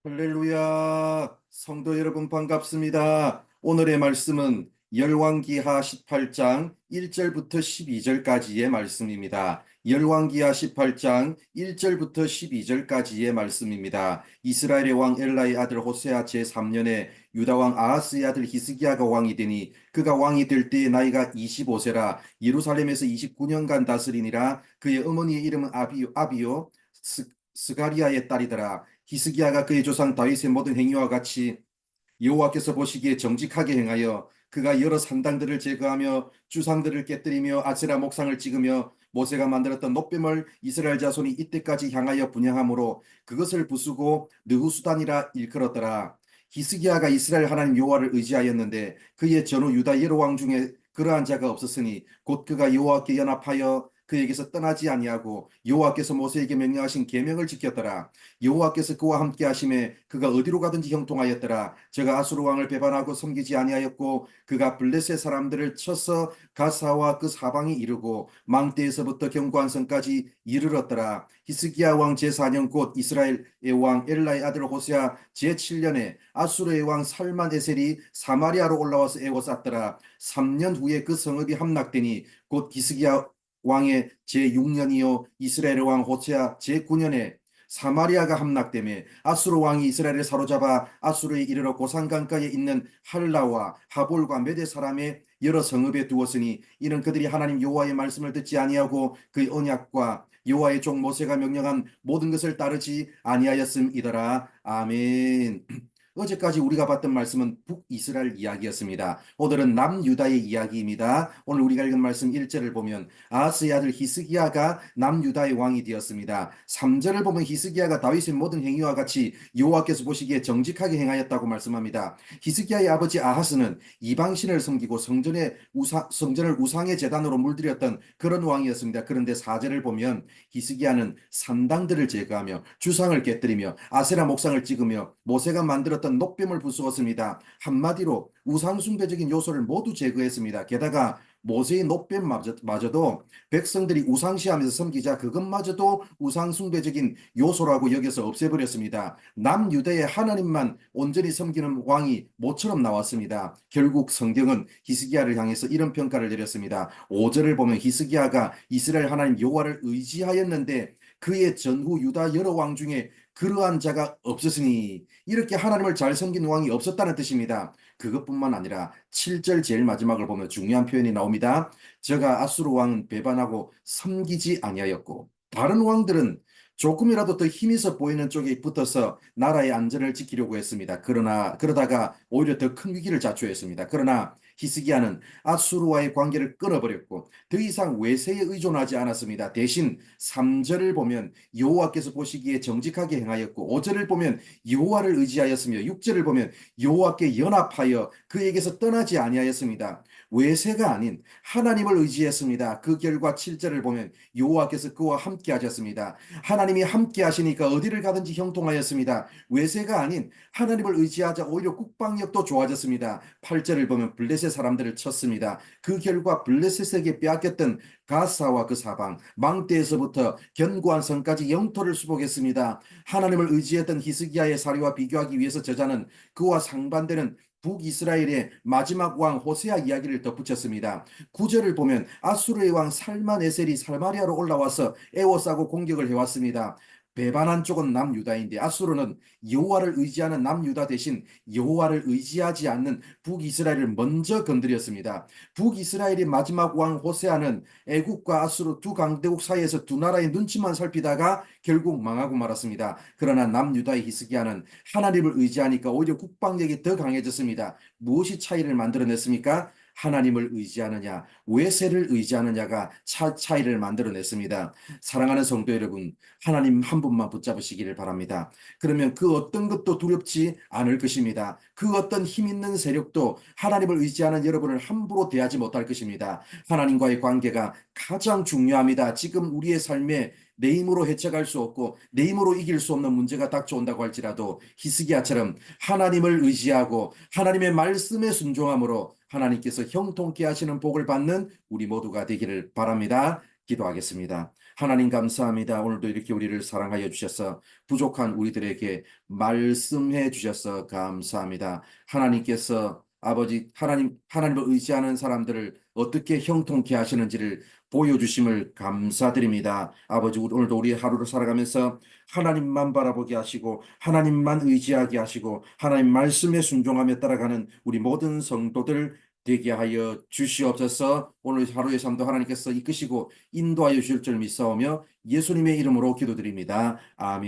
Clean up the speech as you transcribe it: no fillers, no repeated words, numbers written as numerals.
할렐루야. 성도 여러분 반갑습니다. 오늘의 말씀은 열왕기하 18장 1절부터 12절까지의 말씀입니다. 열왕기하 18장 1절부터 12절까지의 말씀입니다. 이스라엘의 왕 엘라의 아들 호세아 제3년에 유다 왕 아하스의 아들 히스기야가 왕이 되니 그가 왕이 될 때의 나이가 25세라. 예루살렘에서 29년간 다스리니라. 그의 어머니의 이름은 아비요 스가리아의 딸이더라. 히스기야가 그의 조상 다윗의 모든 행위와 같이 여호와께서 보시기에 정직하게 행하여 그가 여러 산당들을 제거하며 주상들을 깨뜨리며 아세라 목상을 찍으며 모세가 만들었던 노뱀을 이스라엘 자손이 이때까지 향하여 분향함으로 그것을 부수고 느후수단이라 일컬었더라. 히스기야가 이스라엘 하나님 여호와를 의지하였는데 그의 전후 유다 여러 왕 중에 그러한 자가 없었으니 곧 그가 여호와께 연합하여 그에게서 떠나지 아니하고 여호와께서 모세에게 명령하신 계명을 지켰더라. 여호와께서 그와 함께 하심에 그가 어디로 가든지 형통하였더라. 저가 아수르 왕을 배반하고 섬기지 아니하였고 그가 블레셋 사람들을 쳐서 가사와 그 사방에 이르고 망대에서부터 견고한 성까지 이르렀더라. 히스기야 왕 제4년 곧 이스라엘의 왕 엘라의 아들 호세아 제7년에 아수르의 왕 살만에셀이 사마리아로 올라와서 애워쌌더라. 3년 후에 그 성읍이 함락되니 곧 히스기야 왕의 제6년이요 이스라엘 왕 호세아 제9년에 사마리아가 함락되며 아수르 왕이 이스라엘을 사로잡아 아수르에 이르러 고산강가에 있는 할라와 하볼과 메대 사람의 여러 성읍에 두었으니 이는 그들이 하나님 여호와의 말씀을 듣지 아니하고 그의 언약과 여호와의 종 모세가 명령한 모든 것을 따르지 아니하였음이더라. 아멘. 어제까지 우리가 봤던 말씀은 북이스라엘 이야기였습니다. 오늘은 남유다의 이야기입니다. 오늘 우리가 읽은 말씀 1절을 보면 아하스의 아들 히스기야가 남유다의 왕이 되었습니다. 3절을 보면 히스기야가 다윗의 모든 행위와 같이 여호와께서 보시기에 정직하게 행하였다고 말씀합니다. 히스기야의 아버지 아하스는 이방신을 섬기고 성전을 우상의 제단으로 물들였던 그런 왕이었습니다. 그런데 4절을 보면 히스기야는 산당들을 제거하며 주상을 깨뜨리며 아세라 목상을 찍으며 모세가 만들었던 노뱀을 부수었습니다. 한마디로 우상숭배적인 요소를 모두 제거했습니다. 게다가 모세의 노뱀마저도 백성들이 우상시하면서 섬기자 그것마저도 우상숭배적인 요소라고 여겨서 없애버렸습니다. 남유대의 하나님만 온전히 섬기는 왕이 모처럼 나왔습니다. 결국 성경은 히스기야를 향해서 이런 평가를 내렸습니다. 5절을 보면 히스기야가 이스라엘 하나님 여호와를 의지하였는데 그의 전후 유다 여러 왕 중에 그러한 자가 없었으니 이렇게 하나님을 잘 섬긴 왕이 없었다는 뜻입니다. 그것뿐만 아니라 7절 제일 마지막을 보면 중요한 표현이 나옵니다. 저가 아수르 왕은 배반하고 섬기지 아니하였고 다른 왕들은 조금이라도 더 힘이 있어 보이는 쪽에 붙어서 나라의 안전을 지키려고 했습니다. 그러다가 오히려 더 큰 위기를 자초했습니다. 그러나 히스기야는 아수르와의 관계를 끊어버렸고 더 이상 외세에 의존하지 않았습니다. 대신 3절을 보면 여호와께서 보시기에 정직하게 행하였고 5절을 보면 여호와를 의지하였으며 6절을 보면 여호와께 연합하여 그에게서 떠나지 아니하였습니다. 외세가 아닌 하나님을 의지했습니다. 그 결과 7절을 보면 여호와께서 그와 함께 하셨습니다. 하나님이 함께 하시니까 어디를 가든지 형통하였습니다. 외세가 아닌 하나님을 의지하자 오히려 국방력도 좋아졌습니다. 8절을 보면 블레셋 사람들을 쳤습니다. 그 결과 블레셋에게 빼앗겼던 가사와 그 사방, 망대에서부터 견고한 성까지 영토를 수복했습니다. 하나님을 의지했던 히스기야의 사례와 비교하기 위해서 저자는 그와 상반되는 북이스라엘의 마지막 왕 호세아 이야기를 덧붙였습니다. 9절을 보면 아수르의 왕 살만에셀이 사마리아로 올라와서 에워싸고 공격을 해왔습니다. 배반한 쪽은 남유다인데 아수르는 여호와를 의지하는 남유다 대신 여호와를 의지하지 않는 북이스라엘을 먼저 건드렸습니다. 북이스라엘의 마지막 왕 호세아는 애국과 아수르 두 강대국 사이에서 두 나라의 눈치만 살피다가 결국 망하고 말았습니다. 그러나 남유다의 히스기야는 하나님을 의지하니까 오히려 국방력이 더 강해졌습니다. 무엇이 차이를 만들어냈습니까? 하나님을 의지하느냐, 외세를 의지하느냐가 차이를 만들어냈습니다. 사랑하는 성도 여러분, 하나님 한 분만 붙잡으시기를 바랍니다. 그러면 그 어떤 것도 두렵지 않을 것입니다. 그 어떤 힘 있는 세력도 하나님을 의지하는 여러분을 함부로 대하지 못할 것입니다. 하나님과의 관계가 가장 중요합니다. 지금 우리의 삶에 내 힘으로 헤쳐갈 수 없고 내 힘으로 이길 수 없는 문제가 닥쳐온다고 할지라도 히스기야처럼 하나님을 의지하고 하나님의 말씀에 순종함으로 하나님께서 형통케 하시는 복을 받는 우리 모두가 되기를 바랍니다. 기도하겠습니다. 하나님 감사합니다. 오늘도 이렇게 우리를 사랑하여 주셔서 부족한 우리들에게 말씀해 주셔서 감사합니다. 하나님께서 아버지 하나님을 의지하는 사람들을 어떻게 형통케 하시는지를 보여주심을 감사드립니다. 아버지 오늘도 우리 하루를 살아가면서 하나님만 바라보게 하시고 하나님만 의지하게 하시고 하나님 말씀에 순종하며 따라가는 우리 모든 성도들 되게 하여 주시옵소서. 오늘 하루의 삶도 하나님께서 이끄시고 인도하여 주실 줄 믿사오며 예수님의 이름으로 기도드립니다. 아멘.